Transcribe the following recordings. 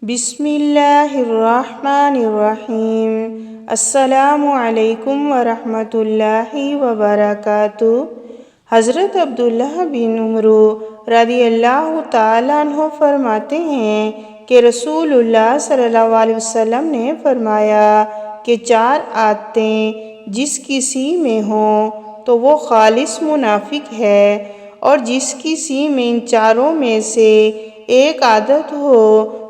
بسم اللہ الرحمن الرحیم۔ السلام علیکم ورحمۃ اللہ وبرکاتہ۔ حضرت عبداللہ بن عمر رضی اللہ تعالیٰ عنہ فرماتے ہیں کہ رسول اللہ صلی اللہ علیہ وسلم نے فرمایا کہ 4 عادتیں جس کسی میں ہوں تو وہ خالص منافق ہے، اور جس کسی میں ان چاروں میں سے ایک عادت ہو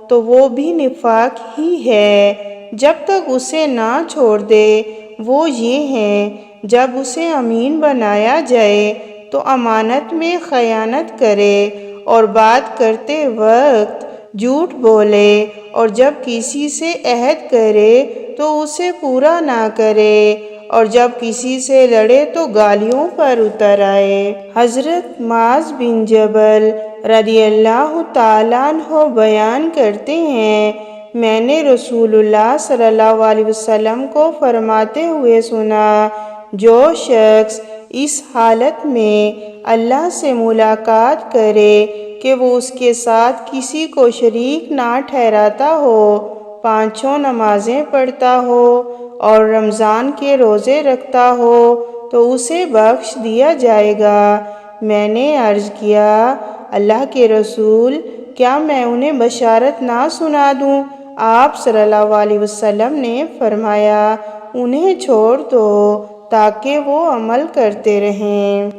تو وہ بھی نفاق ہی ہے جب تک اسے نہ چھوڑ دے۔ وہ یہ ہیں: جب اسے امین بنایا جائے تو امانت میں خیانت کرے، اور بات کرتے وقت جھوٹ بولے، اور جب کسی سے عہد کرے تو اسے پورا نہ کرے، اور جب کسی سے لڑے تو گالیوں پر اتر آئے۔ حضرت معاذ بن جبل رضی اللہ تعالیٰ عنہ بیان کرتے ہیں، میں نے رسول اللہ صلی اللہ علیہ وسلم کو فرماتے ہوئے سنا: جو شخص اس حالت میں اللہ سے ملاقات کرے کہ وہ اس کے ساتھ کسی کو شریک نہ ٹھہراتا ہو، 5 نمازیں پڑھتا ہو اور رمضان کے روزے رکھتا ہو تو اسے بخش دیا جائے گا۔ میں نے عرض کیا: اللہ کے رسول، کیا میں انہیں بشارت نہ سنا دوں؟ آپ صلی اللہ علیہ وسلم نے فرمایا: انہیں چھوڑ دو تاکہ وہ عمل کرتے رہیں۔